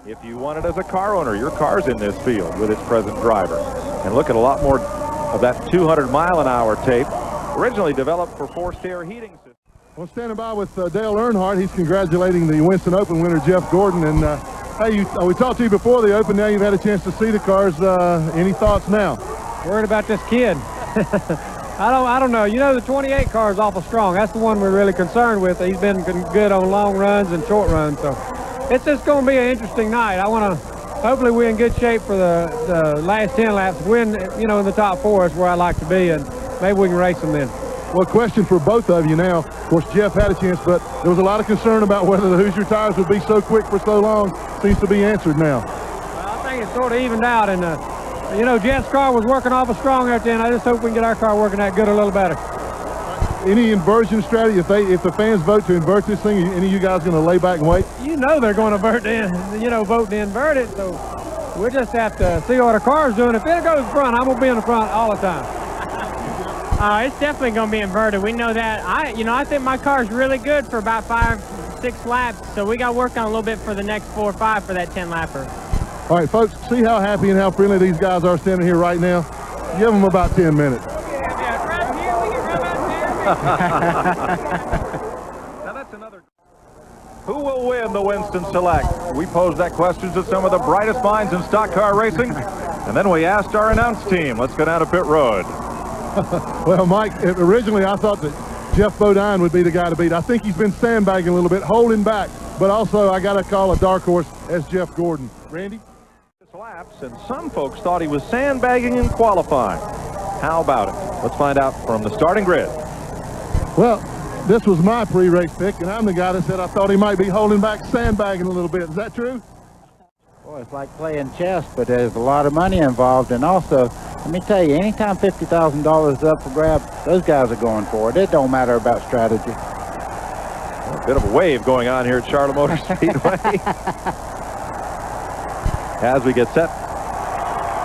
If you want it as a car owner, your car's in this field with its present driver. And look at a lot more of that 200-mile-an-hour tape, originally developed for forced air heating system. Well, standing by with Dale Earnhardt, he's congratulating the Winston Open winner, Jeff Gordon. And hey, we talked to you before the Open. Now you've had a chance to see the cars. Any thoughts now? Worried about this kid. I don't know. You know, the 28 car is awful strong. That's the one we're really concerned with. He's been good on long runs and short runs. So it's just going to be an interesting night. I want to, hopefully we're in good shape for the last 10 laps. Win, you know, in the top 4 is where I like to be, and maybe we can race them then. Well, question for both of you now. Of course, Jeff had a chance, but there was a lot of concern about whether the Hoosier tires would be so quick for so long. Seems to be answered now. Well, I think it's sort of evened out, and you know, Jeff's car was working awful strong out there, and I just hope we can get our car working that good a little better. Any inversion strategy? If the fans vote to invert this thing, any of you guys going to lay back and wait? You know they're going to vote to invert it, so we'll just have to see what our car's doing. If it goes front, I'm going to be in the front all the time. It's definitely going to be inverted. We know that. I think my car's really good for about 5-6 laps, so we got to work on a little bit for the next 4 or 5 for that 10-lapper. All right, folks, see how happy and how friendly these guys are standing here right now. Give them about 10 minutes. Yeah, right here, we can run out there. Now that's another. Who will win the Winston Select? We posed that question to some of the brightest minds in stock car racing, and then we asked our announce team. Let's go down to pit road. Well, Mike, originally I thought that Jeff Bodine would be the guy to beat. I think he's been sandbagging a little bit, holding back, but also I got to call a dark horse as Jeff Gordon. Randy? Laps, and some folks thought he was sandbagging in qualifying. How about it? Let's find out from the starting grid. Well, this was my pre-race pick, and I'm the guy that said I thought he might be holding back, sandbagging a little bit. Is that true? Well, it's like playing chess, but there's a lot of money involved, and also, let me tell you, anytime $50,000 is up for grabs, those guys are going for it. It don't matter about strategy. A bit of a wave going on here at Charlotte Motor Speedway. As we get set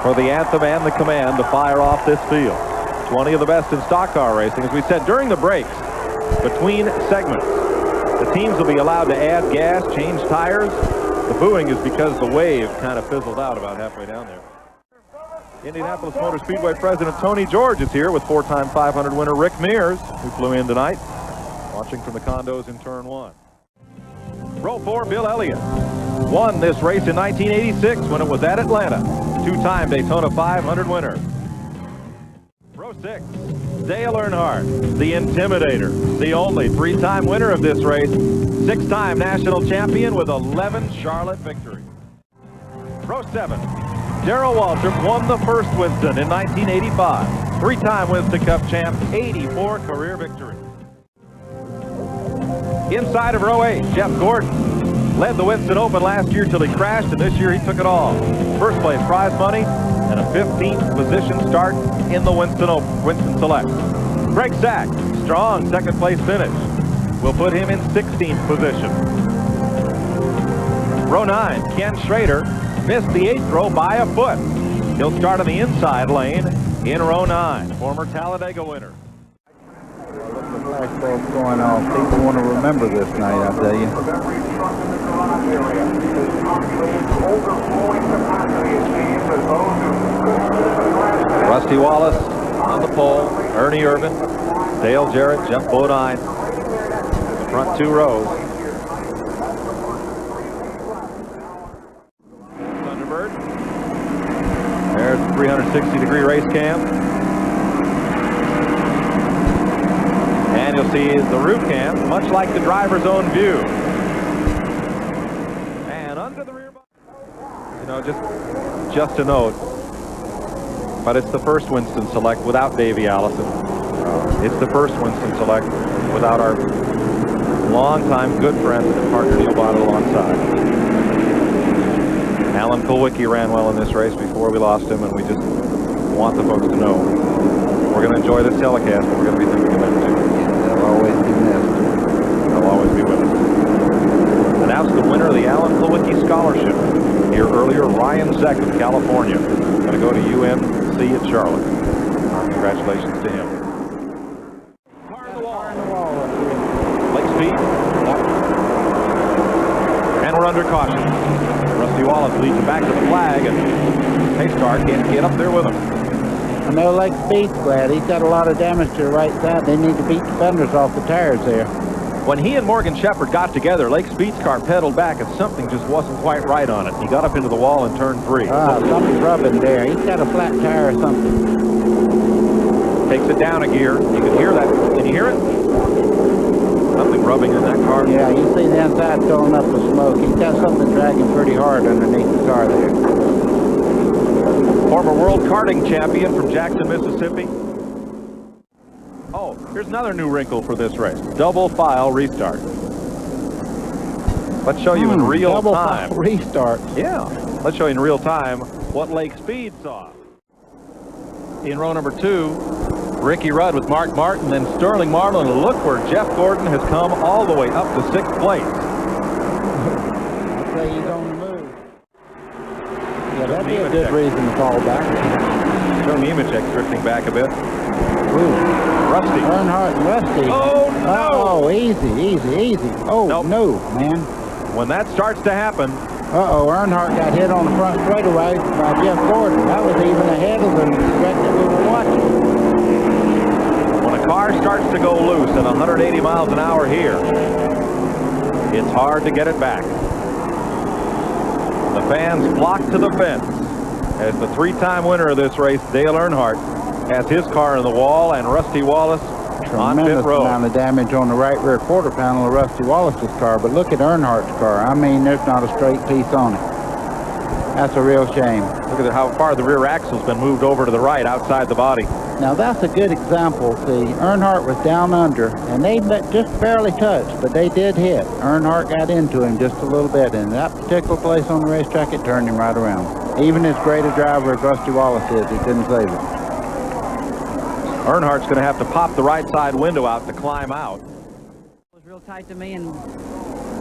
for the anthem and the command to fire off this field. 20 of the best in stock car racing. As we said, during the breaks, between segments, the teams will be allowed to add gas, change tires. The booing is because the wave kind of fizzled out about halfway down there. Indianapolis Motor Speedway President Tony George is here with 4-time 500 winner Rick Mears, who flew in tonight, watching from the condos in turn 1. Row 4, Bill Elliott. Won this race in 1986 when it was at Atlanta. 2-time Daytona 500 winner. Row 6, Dale Earnhardt, the Intimidator, the only 3-time winner of this race, 6-time national champion with 11 Charlotte victories. Row 7, Darrell Waltrip won the first Winston in 1985, 3-time Winston Cup champ, 84 career victories. Inside of row 8, Jeff Gordon led the Winston Open last year till he crashed, and this year he took it all. First place prize money and a 15th position start in the Winston Select. Greg Sack, strong second place finish. Will put him in 16th position. Row 9, Ken Schrader missed the 8th row by a foot. He'll start on the inside lane in row 9, former Talladega winner. Look, the flashbulbs going off. People want to remember this night, I tell you. Rusty Wallace on the pole, Ernie Irvin, Dale Jarrett, Jeff Bodine, front 2 rows. Thunderbird. There's the 360-degree race cam. And you'll see the roof cam, much like the driver's own view. And under the rear, you know, just a note, but it's the first Winston Select without Davey Allison. It's the first Winston Select without our longtime good friend and partner Neil Bonnet alongside. Alan Kulwicki ran well in this race before we lost him, and we just want the folks to know we're going to enjoy this telecast, but we're going to be thinking of them too. They'll always be missed. They'll always be with us. Announced the winner of the Alan Kulwicki Scholarship here earlier, Ryan Zeck of California. Going to go to UMC at Charlotte. Congratulations to him. Car in the wall. Lake speed. And we're under caution. Rusty Wallace leads him back to the flag, and Paystar can't get up there with him. I know Lake Speed's glad. He's got a lot of damage to the right side. They need to beat the fenders off the tires there. When he and Morgan Shepherd got together, Lake Speed's car pedaled back, and something just wasn't quite right on it. He got up into the wall in turn 3. Something's rubbing there. He's got a flat tire or something. Takes it down a gear. You can hear that. Can you hear it? Something rubbing in that car. Yeah, you see the inside filling up with smoke. He's got something dragging pretty hard underneath the car there. Former world karting champion from Jackson, Mississippi. Oh, here's another new wrinkle for this race. Double file restart. Let's show you in real double time. File restart. Yeah. Let's show you in real time what Lake Speed saw. In row number 2, Ricky Rudd with Mark Martin, then Sterling Marlin. And look where Jeff Gordon has come all the way up to 6th place. I'd say he's on the move. Yeah, that'd be a good reason to fall back. Joe Nemechek drifting back a bit. Ooh. Rusty. Earnhardt and Rusty. Oh, no. Oh, easy. Oh, Nope. no, man. When that starts to happen, Earnhardt got hit on the front straightaway by Jeff Gordon. That was even ahead of the wreck that we were watching. when a car starts to go loose at 180 miles an hour here, it's hard to get it back. The fans flock to the fence as the 3-time winner of this race, Dale Earnhardt, has his car in the wall, and Rusty Wallace on pit Tremendous road. amount of damage on the right rear quarter panel of Rusty Wallace's car, but look at Earnhardt's car. I mean, there's not a straight piece on it. That's a real shame. Look at how far the rear axle's been moved over to the right outside the body. Now that's a good example. See, Earnhardt was down under, and they just barely touched, but they did hit. Earnhardt got into him just a little bit, and that particular place on the racetrack, it turned him right around. Even as great a driver as Rusty Wallace is, he couldn't save it. Earnhardt's going to have to pop the right side window out to climb out. It was real tight to me, and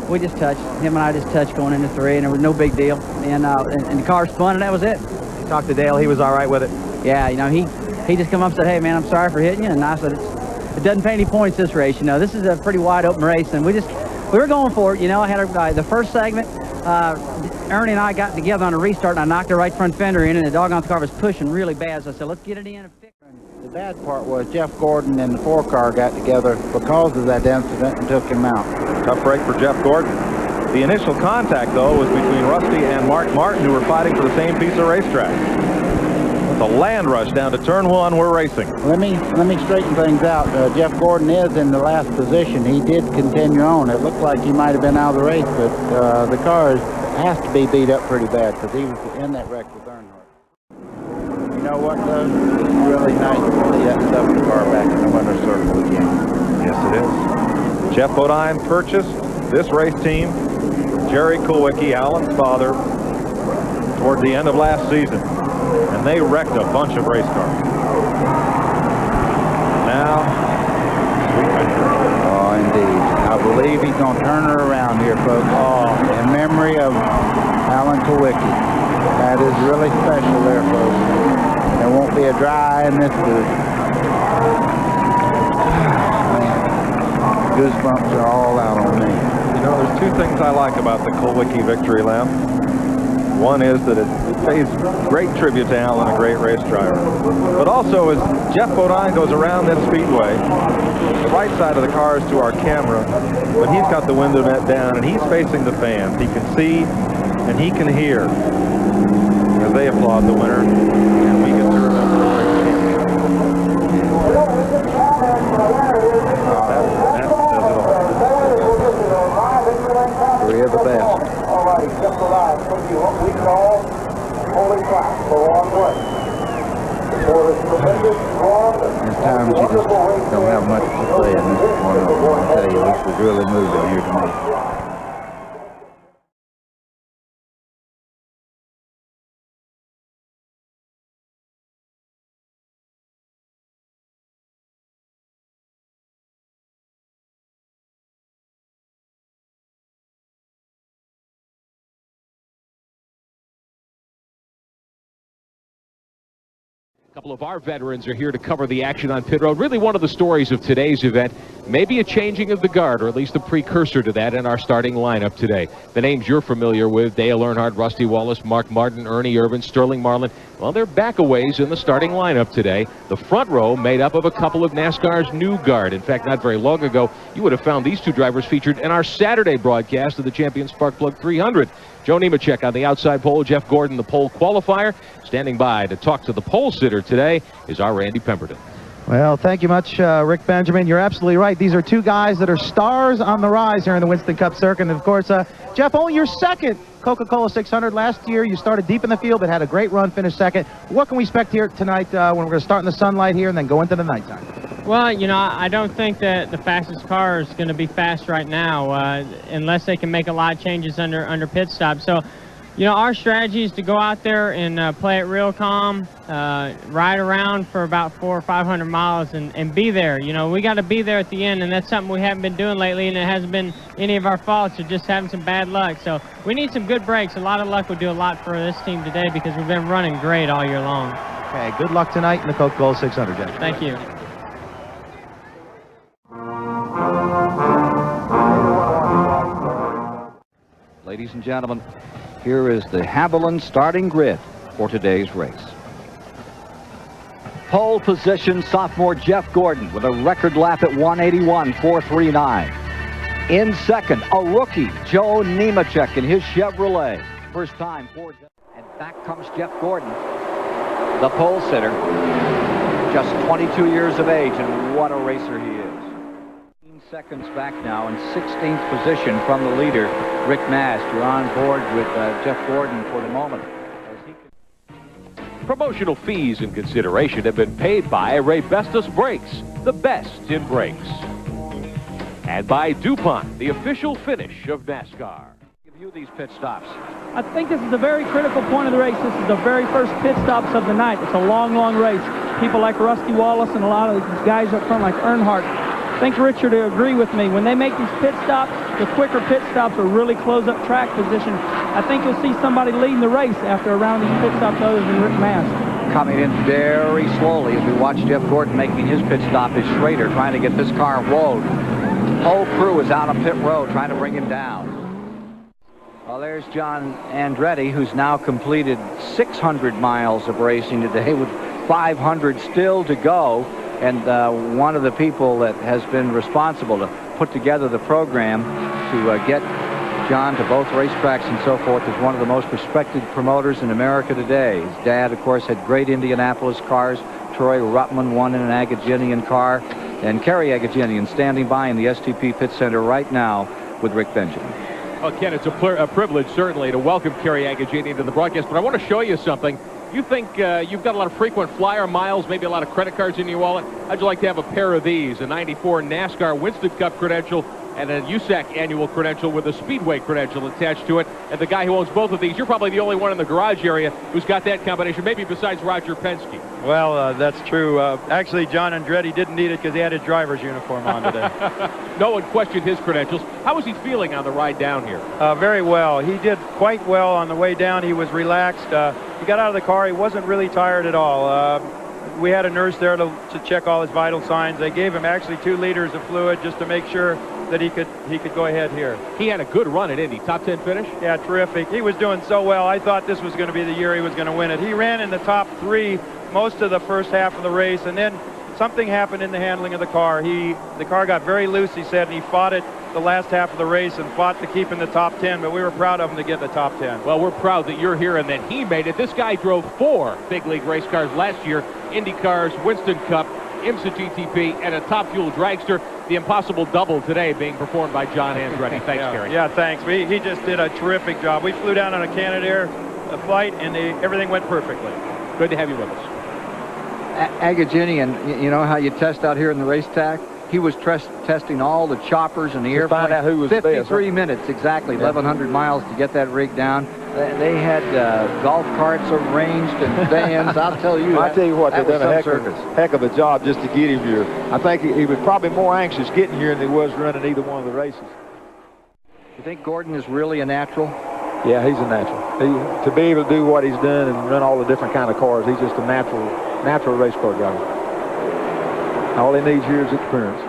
we just touched. Him and I just touched going into 3, and there was no big deal. And the car spun, and that was it. You talked to Dale, he was all right with it. Yeah, you know, he just come up and said, "Hey, man, I'm sorry for hitting you." And I said, "It doesn't pay any points this race. You know, this is a pretty wide open race, and we were going for it. You know, I had the first segment. Ernie and I got together on a restart, and I knocked the right front fender in, and the doggone car was pushing really bad. So I said, let's get it in and fix it." The bad part was Jeff Gordon and the 4 car got together because of that incident and took him out. Tough break for Jeff Gordon. The initial contact, though, was between Rusty and Mark Martin, who were fighting for the same piece of racetrack. With a land rush down to turn 1, we're racing. Let me straighten things out. Jeff Gordon is in the last position. He did continue on. It looked like he might have been out of the race, but the car has to be beat up pretty bad because he was in that wreck with Earnhardt. You know what, though? It's really nice to see that stuff in the car back in the winner's circle again. Yes, it is. Jeff Bodine purchased this race team from Jerry Kulwicki, Alan's father, toward the end of last season, and they wrecked a bunch of race cars. Now, sweet victory. Oh, indeed. I believe he's going to turn her around here, folks. Oh, in memory of Alan Kulwicki. That is really special there, folks. There won't be a dry eye in this booth. Goosebumps are all out on me. You know, there's 2 things I like about the Kulwicki victory lap. One is that it pays great tribute to Alan, a great race driver. But also, as Jeff Bodine goes around this speedway, the right side of the car is to our camera, but he's got the window net down, and he's facing the fans. He can see and he can hear as they applaud the winner, and we get to remember the race champion. That says it all. 3 of the best. There's times you just don't have much to say in this one. I tell you, this was really moving here tonight. A couple of our veterans are here to cover the action on pit road. Really one of the stories of today's event. maybe a changing of the guard, or at least a precursor to that in our starting lineup today. The names you're familiar with, Dale Earnhardt, Rusty Wallace, Mark Martin, Ernie Irvan, Sterling Marlin, well, they're back a ways in the starting lineup today. The front row made up of a couple of NASCAR's new guard. In fact, not very long ago, you would have found these two drivers featured in our Saturday broadcast of the Champion Sparkplug 300. Joe Nemechek on the outside pole, Jeff Gordon the pole qualifier. Standing by to talk to the pole sitter today is our Randy Pemberton. Well, thank you much, Rick Benjamin. You're absolutely right. These are two guys that are stars on the rise here in the Winston Cup circuit. And, of course, Jeff, only your second Coca-Cola 600. Last year, you started deep in the field but had a great run, finished second. What can we expect here tonight when we're going to start in the sunlight here and then go into the nighttime? Well, you know, I don't think that the fastest car is going to be fast right now unless they can make a lot of changes under pit stop. So, you know, our strategy is to go out there and play it real calm, ride around for about 400 or 500 miles and be there. You know, we got to be there at the end, and that's something we haven't been doing lately, and it hasn't been any of our faults. It's just having some bad luck. So we need some good breaks. A lot of luck would do a lot for this team today because we've been running great all year long. Okay, good luck tonight in the Coca-Cola 600, Jeff. Thank you. Ladies and gentlemen, here is the Haviland starting grid for today's race. Pole position, sophomore Jeff Gordon with a record lap at 181.439. In second, a rookie, Joe Nemechek in his Chevrolet. First time for Jeff. And back comes Jeff Gordon, the pole sitter. Just 22 years of age, and what a racer he is. 15 seconds back now in 16th position from the leader, Rick Mast. You're on board with Jeff Gordon for the moment. Promotional fees and consideration have been paid by Ray Bestos Brakes, the best in brakes. And by DuPont, the official finish of NASCAR. Give you these pit stops. I think this is a very critical point of the race. This is the very first pit stops of the night. It's a long, long race. People like Rusty Wallace and a lot of these guys up front like Earnhardt. I think Richard will agree with me. When they make these pit stops, the quicker pit stops will really close up track position. I think you'll see somebody leading the race after a round of these pit stops other than Rick Mast. Coming in very slowly as we watch Jeff Gordon making his pit stop is Schrader trying to get this car rolled. Whole crew is out on pit road trying to bring him down. Well, there's John Andretti, who's now completed 600 miles of racing today with 500 still to go. And one of the people that has been responsible to put together the program to get John to both racetracks and so forth is one of the most respected promoters in America today. His dad, of course, had great Indianapolis cars. Troy Ruttman won in an Agajanian car. And Kerry Agajanian standing by in the STP pit center right now with Rick Benjamin. Well, Ken, it's a privilege, certainly, to welcome Kerry Agajanian to the broadcast, but I want to show you something. You think you've got a lot of frequent flyer miles, maybe a lot of credit cards in your wallet. How'd you like to have a pair of these? A 94 NASCAR Winston Cup credential and a USAC annual credential with a Speedway credential attached to it. And the guy who owns both of these, you're probably the only one in the garage area who's got that combination, maybe besides Roger Penske. Well, that's true. Actually, John Andretti didn't need it because he had his driver's uniform on today. No one questioned his credentials. How was he feeling on the ride down here? Very well. He did quite well on the way down. He was relaxed. He got out of the car. He wasn't really tired at all. We had a nurse there to check all his vital signs. They gave him actually 2 liters of fluid just to make sure that he could go ahead here. He had a good run at Indy. Top 10 finish? Yeah, terrific. He was doing so well. I thought this was going to be the year he was going to win it. He ran in the top 3 most of the first half of the race, and then something happened in the handling of the car. The car got very loose, he said, and he fought it the last half of the race and fought to keep in the top 10, but we were proud of him to get in the top 10. Well, we're proud that you're here and that he made it. This guy drove 4 big league race cars last year, Indy cars, Winston Cup, IMSA GTP, and a top fuel dragster. The impossible double today being performed by John Andretti. Thanks, Gary. Yeah, thanks. He just did a terrific job. We flew down on a Canadair flight, and everything went perfectly. Good to have you with us. Agajanian, you know how you test out here in the racetrack? He was testing all the choppers and the airplanes. Find out who was 53 minutes, exactly, 1,100 miles to get that rig down. They had golf carts arranged and vans. I'll tell you. I tell you what, they've done a heck of a job just to get him here. I think he was probably more anxious getting here than he was running either one of the races. You think Gordon is really a natural? Yeah, he's a natural. To be able to do what he's done and run all the different kind of cars, he's just a natural race car driver. All he needs here is experience.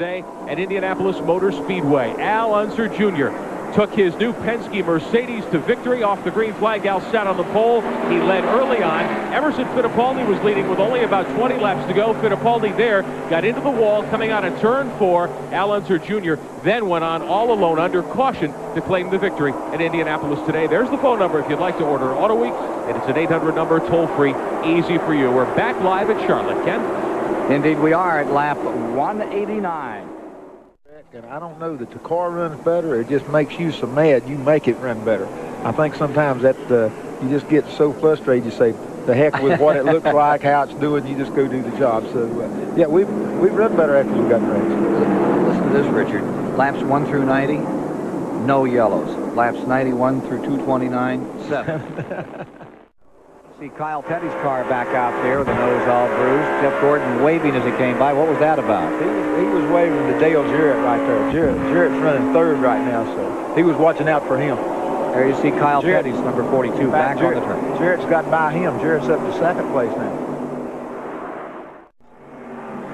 today at Indianapolis Motor Speedway. Al Unser Jr. took his new Penske Mercedes to victory off the green flag. Al sat on the pole. He led early on. Emerson Fittipaldi was leading with only about 20 laps to go. Fittipaldi there got into the wall coming out of turn 4. Al Unser Jr. then went on all alone under caution to claim the victory at Indianapolis today. There's the phone number if you'd like to order Auto Week, and it's an 800 number, toll-free, easy for you. We're back live at Charlotte. Ken? Indeed, we are at lap 189. And I don't know that the car runs better. It just makes you so mad you make it run better. I think sometimes that you just get so frustrated you say, the heck with what it looks like, how it's doing, you just go do the job. So, yeah, we've run better after we got raised. Listen to this, Richard. Laps 1 through 90, no yellows. Laps 91 through 229, 7. See Kyle Petty's car back out there with the nose all bruised. Jeff Gordon waving as he came by. What was that about? He was waving to Dale Jarrett right there. Jarrett's running third right now, so he was watching out for him. There you see Kyle Petty's number 42 back on the track. Jarrett's got by him. Jarrett's up to second place now.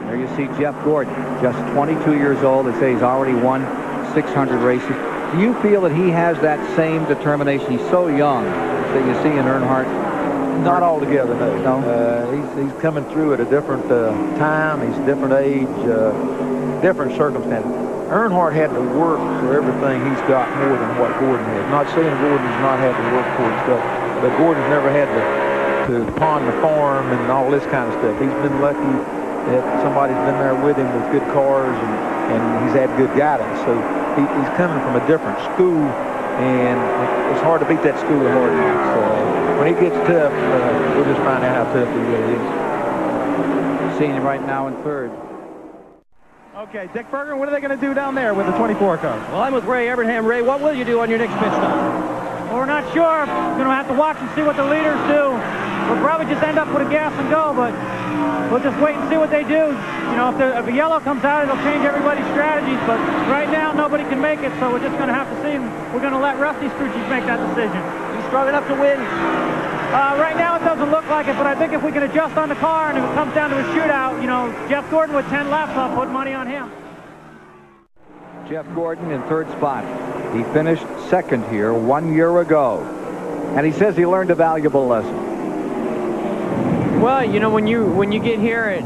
There you see Jeff Gordon, just 22 years old. They say he's already won 600 races. Do you feel that he has that same determination? He's so young that you see in Earnhardt. Not altogether, no. He's coming through at a different time. He's different age, different circumstances. Earnhardt had to work for everything he's got more than what Gordon has. Not saying Gordon's not had to work for his stuff, but Gordon's never had to pawn the farm and all this kind of stuff. He's been lucky that somebody's been there with him with good cars, and he's had good guidance. So he's coming from a different school, and it's hard to beat that school of hard knocks. When he gets tough, we'll just find out how tough he really is. Seeing him right now in third. Okay, Dick Berger, what are they going to do down there with the 24 car? Well, I'm with Ray Abraham. Ray, what will you do on your next pit stop? Well, we're not sure. We're going to have to watch and see what the leaders do. We'll probably just end up with a gas and go, but we'll just wait and see what they do. You know, if a yellow comes out, it'll change everybody's strategies, but right now nobody can make it, so we're just going to have to see. We're going to let Rusty Scrooges make that decision. He's strong enough to win. Right now it doesn't look like it, but I think if we can adjust on the car and if it comes down to a shootout, you know, Jeff Gordon with 10 laps, I'll put money on him. Jeff Gordon in third spot. He finished second here 1 year ago, and he says he learned a valuable lesson. Well, you know, when you get here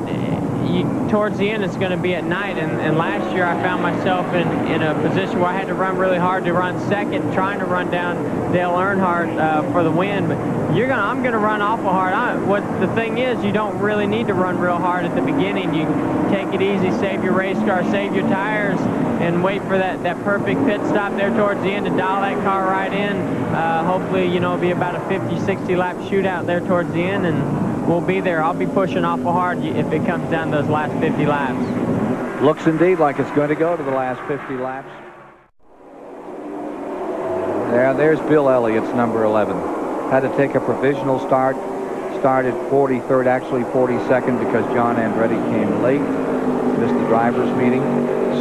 towards the end, it's going to be at night, and last year I found myself in a position where I had to run really hard to run second, trying to run down Dale Earnhardt for the win. But I'm going to run awful hard. What the thing is, you don't really need to run real hard at the beginning. You take it easy, save your race car, save your tires, and wait for that perfect pit stop there towards the end to dial that car right in. Hopefully, you know, it'll be about a 50-60 lap shootout there towards the end, and we'll be there. I'll be pushing awful hard if it comes down to those last 50 laps. Looks indeed like it's going to go to the last 50 laps. There's Bill Elliott's number 11. Had to take a provisional start. Started 43rd, actually 42nd, because John Andretti came late. Missed the driver's meeting.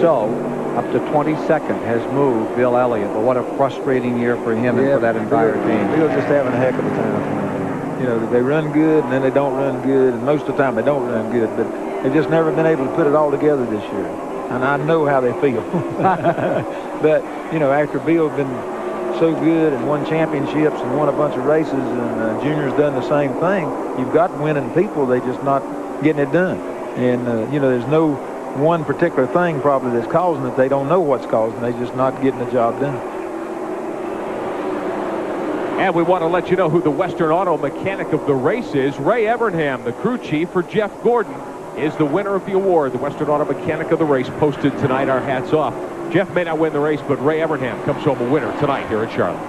So, up to 22nd has moved Bill Elliott. But what a frustrating year for him and for that entire team. Bill's just having a heck of a time. You know, they run good, and then they don't run good, and most of the time they don't run good, but they've just never been able to put it all together this year. And I know how they feel. But, you know, after Bill's been so good and won championships and won a bunch of races, and Junior's done the same thing, you've got winning people, they're just not getting it done. And, you know, there's no one particular thing probably that's causing it. They don't know what's causing it. They're just not getting the job done. And we want to let you know who the Western Auto Mechanic of the race is. Ray Evernham, the crew chief for Jeff Gordon, is the winner of the award. The Western Auto Mechanic of the race posted tonight. Our hats off. Jeff may not win the race, but Ray Evernham comes home a winner tonight here in Charlotte.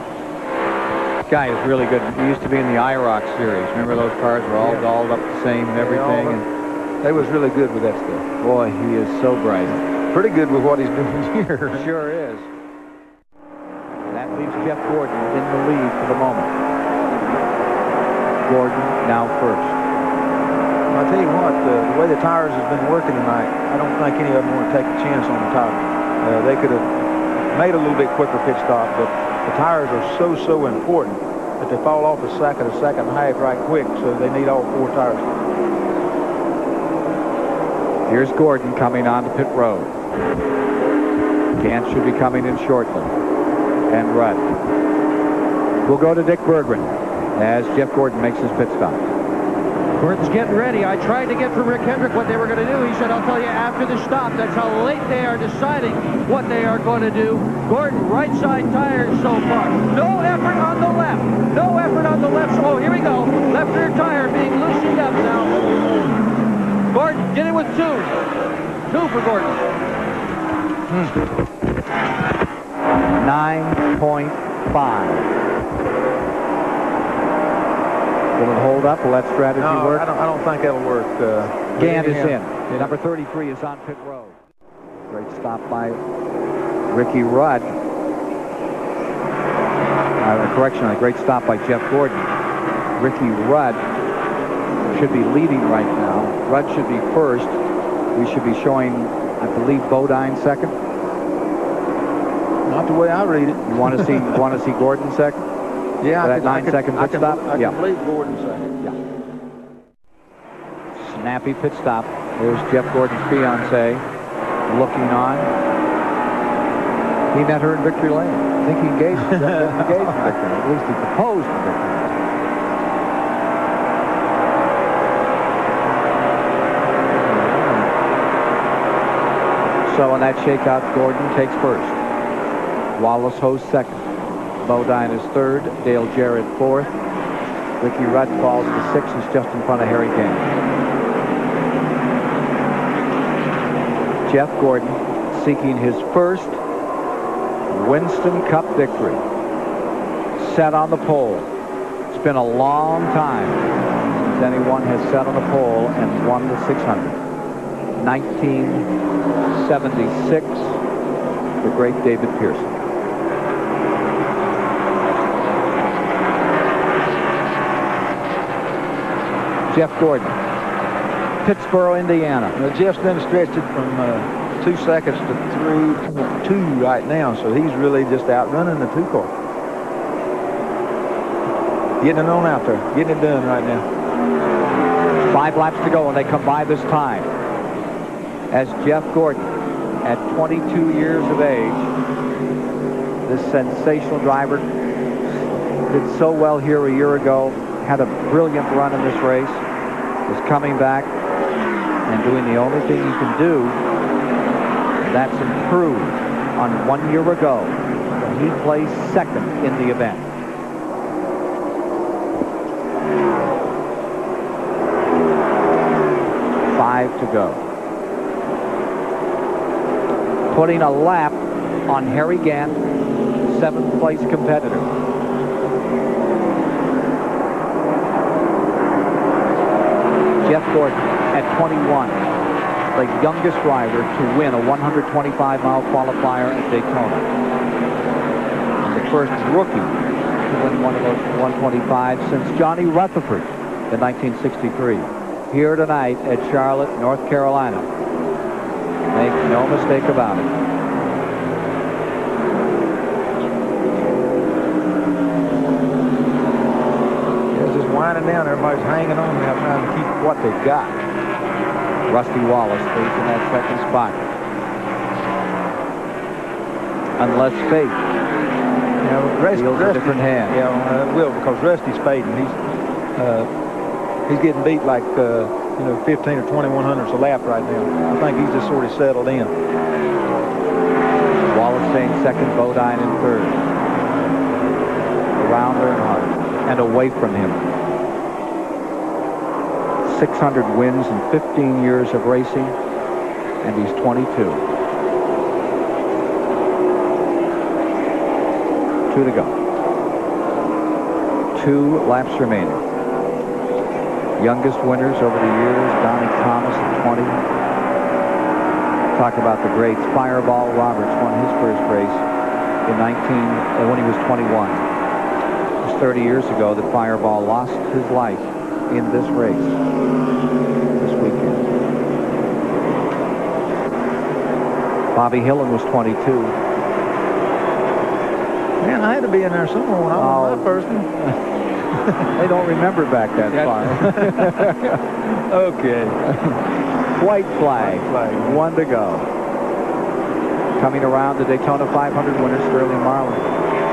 This guy is really good. He used to be in the IROC series. Remember those cars were all dolled up the same and everything? And they was really good with that stuff. Boy, he is so bright. Pretty good with what he's doing here. Sure is. That leaves Jeff Gordon in the lead for the moment. Gordon now first. I'll tell you what, the way the tires has been working tonight, I don't think any of them want to take a chance on the tires. They could have made a little bit quicker pit stop, but the tires are so important that they fall off a second and a half right quick, so they need all four tires. Here's Gordon coming on to pit road. Gant should be coming in shortly. And Rudd. We'll go to Dick Berggren as Jeff Gordon makes his pit stop. Gordon's getting ready. I tried to get from Rick Hendrick what they were going to do. He said, I'll tell you after the stop. That's how late they are deciding what they are going to do. Gordon, right side tires so far. No effort on the left. No effort on the left. Oh, here we go. Left rear tire being loosened up now. Gordon, get it with 2. 2 for Gordon. 9.5. Will it hold up? Will that strategy work? I don't think that'll work. Gant is in. Number 33 is on pit road. Great stop by Ricky Rudd. Correction, a great stop by Jeff Gordon. Ricky Rudd should be leading right now. Rudd should be first. We should be showing, I believe, Bodine second. Not the way I read it. You want to see Gordon second? Yeah, that 9-second pit stop? I can believe Gordon second. Yeah. Snappy pit stop. There's Jeff Gordon's fiance looking on. He met her in Victory Lane. I think he engaged in Victory Lane. At least he proposed in Victory Lane. So in that shakeout, Gordon takes first. Wallace hosts second. Bodine is third. Dale Jarrett fourth. Ricky Rudd falls to 6th. He's just in front of Harry Gant. Jeff Gordon seeking his first Winston Cup victory. Set on the pole. It's been a long time since anyone has sat on the pole and won the 600. 1976, the great David Pearson. Jeff Gordon, Pittsburgh, Indiana. Well, Jeff's done stretched it from 2 seconds to 3.2 right now, so he's really just outrunning the 2 car. Getting it on out there, getting it done right now. 5 laps to go, and they come by this time. As Jeff Gordon, at 22 years of age, this sensational driver did so well here a year ago, had a brilliant run in this race, is coming back and doing the only thing he can do, that's improve on 1 year ago when he placed second in the event. Five to go. Putting a lap on Harry Gant, 7th place competitor. Jeff Gordon at 21, the youngest driver to win a 125-mile qualifier at Daytona. The first rookie to win one of those 125s since Johnny Rutherford in 1963. Here tonight at Charlotte, North Carolina. Make no mistake about it. Winding down, everybody's hanging on now trying to keep what they've got. Rusty Wallace stays in that second spot. Unless fate deals a different hand. Yeah, it will, because Rusty's fading. He's getting beat like 15 or 21 hundredths a lap right now. I think he's just sort of settled in. Wallace staying second, Bodine in third. Around Earnhardt and away from him. 600 wins in 15 years of racing, and he's 22. 2 to go. 2 laps remaining. Youngest winners over the years, Donnie Thomas at 20. Talk about the greats. Fireball Roberts won his first race in when he was 21. It was 30 years ago that Fireball lost his life in this race this weekend. Bobby Hillin was 22. Man, I had to be in there somewhere when I won my first one. They don't remember back that far. Okay. White flag. 1 to go. Coming around the Daytona 500 winner, Sterling Marlin.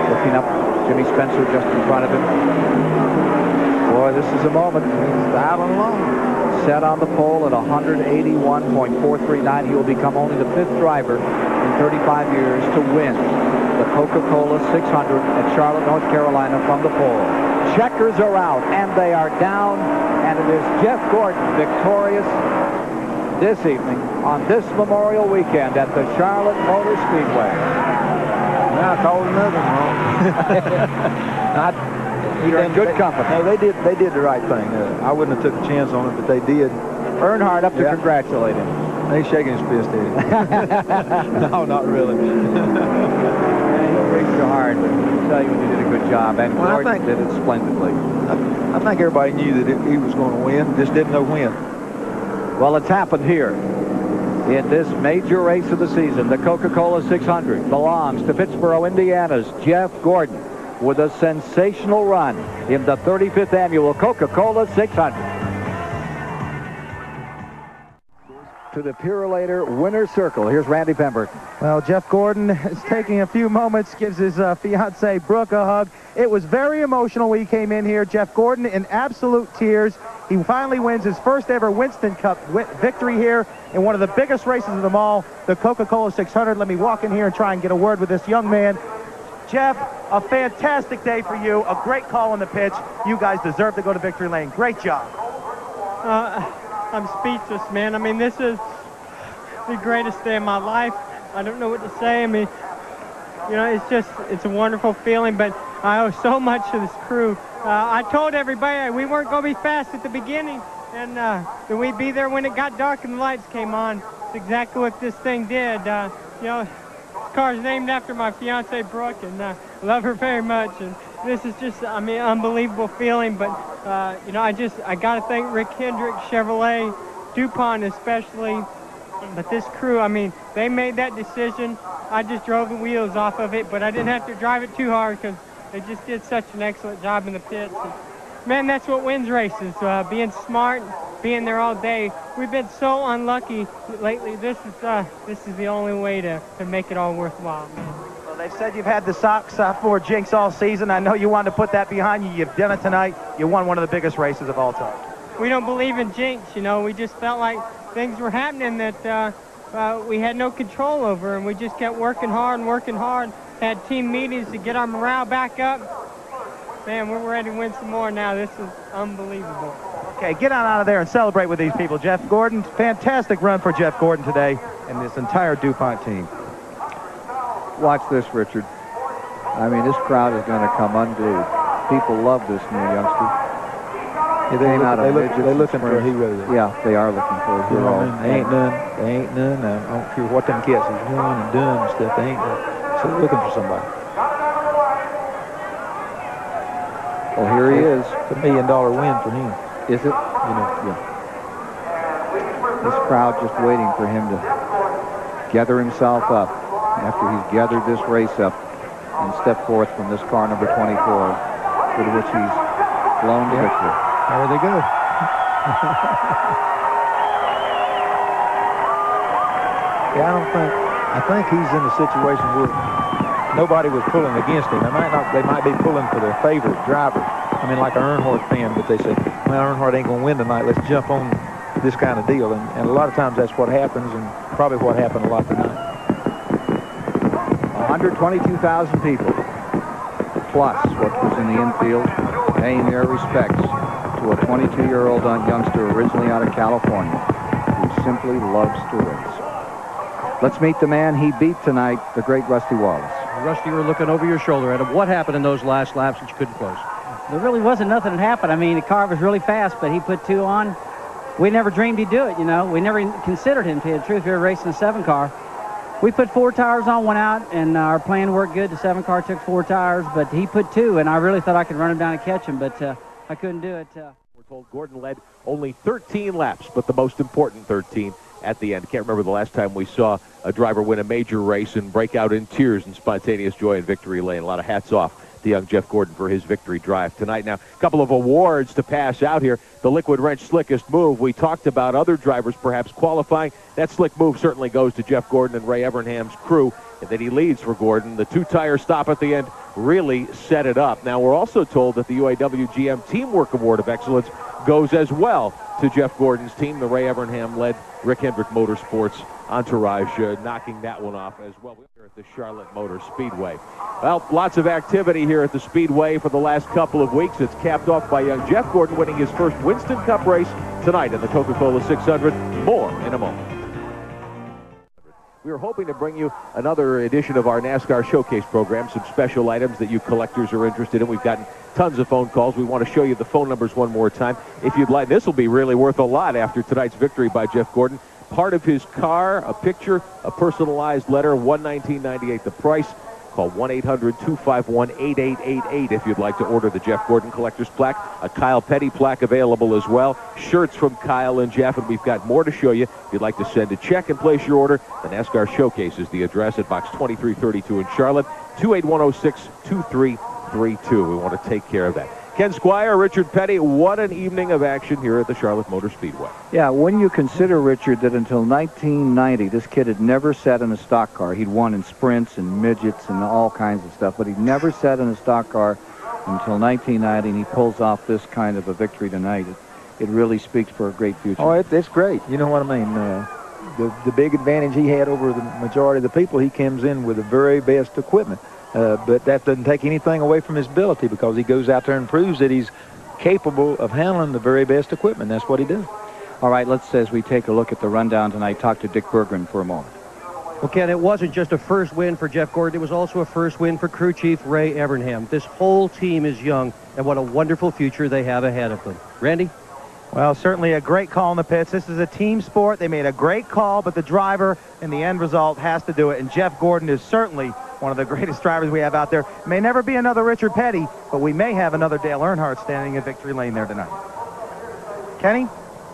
Looking up, Jimmy Spencer just in front of him. Boy, this is a moment. He's battling along. Set on the pole at 181.439. He will become only the 5th driver in 35 years to win the Coca-Cola 600 at Charlotte, North Carolina from the pole. Checkers are out, and they are down, and it is Jeff Gordon victorious this evening on this Memorial Weekend at the Charlotte Motor Speedway. Now it's all another one. You're in good company. No, they did the right thing. I wouldn't have took a chance on it, but they did. Earnhardt up to congratulate him. He's shaking his fist at him. No, not really. He'll reach you hard, but I'll tell you when you did a good job, and Gordon did it splendidly. I think everybody knew that he was going to win, just didn't know when. Well, it's happened here. In this major race of the season, the Coca-Cola 600 belongs to Pittsboro, Indiana's Jeff Gordon with a sensational run in the 35th annual Coca-Cola 600. To the Purolator winner's circle. Here's Randy Pemberton. Well, Jeff Gordon is taking a few moments, gives his fiancée Brooke a hug. It was very emotional when he came in here. Jeff Gordon in absolute tears. He finally wins his first ever Winston Cup victory here in one of the biggest races of them all, the Coca-Cola 600. Let me walk in here and try and get a word with this young man. Jeff, a fantastic day for you. A great call on the pitch. You guys deserve to go to victory lane. Great job. I'm speechless, man. I mean, this is the greatest day of my life. I don't know what to say. I mean, you know, it's a wonderful feeling, but I owe so much to this crew. I told everybody we weren't going to be fast at the beginning, and that we'd be there when it got dark and the lights came on. It's exactly what this thing did. You know, this car's named after my fiancée, Brooke, and I love her very much. And this is just, I mean, unbelievable feeling. But, you know, I got to thank Rick Hendrick, Chevrolet, DuPont especially. But this crew, I mean, they made that decision. I just drove the wheels off of it, but I didn't have to drive it too hard because they just did such an excellent job in the pits. And, man, that's what wins races, being smart, being there all day. We've been so unlucky lately. This is the only way to make it all worthwhile, man. Well, they've said you've had the Sox for jinx all season. I know you wanted to put that behind you. You've done it tonight. You won one of the biggest races of all time. We don't believe in jinx, you know. We just felt like things were happening that we had no control over, and we just kept working hard and working hard. Had team meetings to get our morale back up. Man, we're ready to win some more now. This is unbelievable. Okay, get on out of there and celebrate with these people. Jeff Gordon, fantastic run for Jeff Gordon today and this entire DuPont team. Watch this, Richard. I mean, this crowd is going to come unglued. People love this new youngster. Yeah, they're looking for a hero. Yeah, they are looking for a hero. You know what I mean? They ain't none. I don't care what them cats is doing and done and stuff. They ain't none. So they're looking for somebody. Well, here he is. It's $1 million win for him. Is it? You know, yeah. This crowd just waiting for him to gather himself up after he's gathered this race up and step forth from this car number 24, with which he's flown to victory. There they go. Yeah, I think he's in a situation where nobody was pulling against him. They might be pulling for their favorite driver. I mean, like an Earnhardt fan, but they say, well, Earnhardt ain't going to win tonight. Let's jump on this kind of deal. And a lot of times that's what happens, and probably what happened a lot tonight. 122,000 people, plus what was in the infield, paying their respects to a 22-year-old youngster originally out of California who simply loves to race. Let's meet the man he beat tonight, the great Rusty Wallace. Rusty, you were looking over your shoulder at him. What happened in those last laps that you couldn't close? There really wasn't nothing that happened. I mean, the car was really fast, but he put 2 on. We never dreamed he'd do it, you know. We never considered him, to tell you the truth. We were racing a 7 car. We put 4 tires on, 1 out, and our plan worked good. The 7 car took 4 tires, but he put 2, and I really thought I could run him down and catch him, but I couldn't do it. We're told Gordon led only 13 laps, but the most important 13 at the end. Can't remember the last time we saw a driver win a major race and break out in tears and spontaneous joy in victory lane. A lot of hats off to young Jeff Gordon for his victory drive tonight. Now, a couple of awards to pass out here. The Liquid Wrench Slickest Move. We talked about other drivers perhaps qualifying. That slick move certainly goes to Jeff Gordon and Ray Evernham's crew, and that he leads for Gordon. The two-tire stop at the end really set it up. Now, we're also told that the UAW GM Teamwork Award of Excellence goes as well to Jeff Gordon's team. The Ray Evernham-led Rick Hendrick Motorsports entourage knocking that one off as well. We're at the Charlotte Motor Speedway. Well, lots of activity here at the Speedway for the last couple of weeks. It's capped off by young Jeff Gordon winning his first Winston Cup race tonight in the Coca-Cola 600. More in a moment. We were hoping to bring you another edition of our NASCAR Showcase program, some special items that you collectors are interested in. We've gotten tons of phone calls. We want to show you the phone numbers one more time. If you'd like, this will be really worth a lot after tonight's victory by Jeff Gordon. Part of his car, a picture, a personalized letter, $119.98 the price. Call 1-800-251-8888 if you'd like to order the Jeff Gordon Collector's Plaque. A Kyle Petty plaque available as well. Shirts from Kyle and Jeff, and we've got more to show you. If you'd like to send a check and place your order, the NASCAR Showcase is the address at Box 2332 in Charlotte, 28106-2332. We want to take care of that. Ken Squire, Richard Petty, what an evening of action here at the Charlotte Motor Speedway. Yeah, when you consider, Richard, that until 1990, this kid had never sat in a stock car. He'd won in sprints and midgets and all kinds of stuff, but he'd never sat in a stock car until 1990, and he pulls off this kind of a victory tonight. It really speaks for a great future. Oh, it's great. You know what I mean? The big advantage he had over the majority of the people, he comes in with the very best equipment. But that doesn't take anything away from his ability, because he goes out there and proves that he's capable of handling the very best equipment. That's what he does. All right, let's, as we take a look at the rundown tonight, talk to Dick Berggren for a moment. Well, Ken, it wasn't just a first win for Jeff Gordon. It was also a first win for crew chief Ray Evernham. This whole team is young, and what a wonderful future they have ahead of them. Randy? Well, certainly a great call in the pits. This is a team sport. They made a great call, but the driver in the end result has to do it. And Jeff Gordon is certainly one of the greatest drivers we have out there. May never be another Richard Petty, but we may have another Dale Earnhardt standing in victory lane there tonight. Kenny?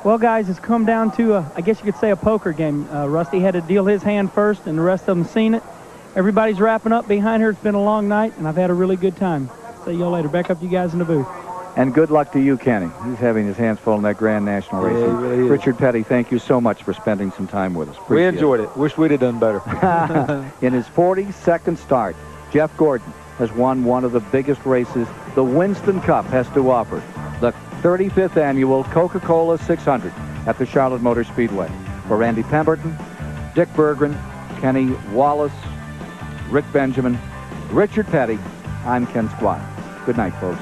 Well, guys, it's come down to, I guess you could say, a poker game. Rusty had to deal his hand first, and the rest of them seen it. Everybody's wrapping up behind her. It's been a long night, and I've had a really good time. See y'all later. Back up to you guys in the booth. And good luck to you, Kenny. He's having his hands full in that Grand National race. Yeah, he really is. Richard Petty, thank you so much for spending some time with us. We enjoyed it. Wish we'd have done better. In his 42nd start, Jeff Gordon has won one of the biggest races the Winston Cup has to offer, the 35th annual Coca-Cola 600 at the Charlotte Motor Speedway. For Randy Pemberton, Dick Berggren, Kenny Wallace, Rick Benjamin, Richard Petty, I'm Ken Squire. Good night, folks.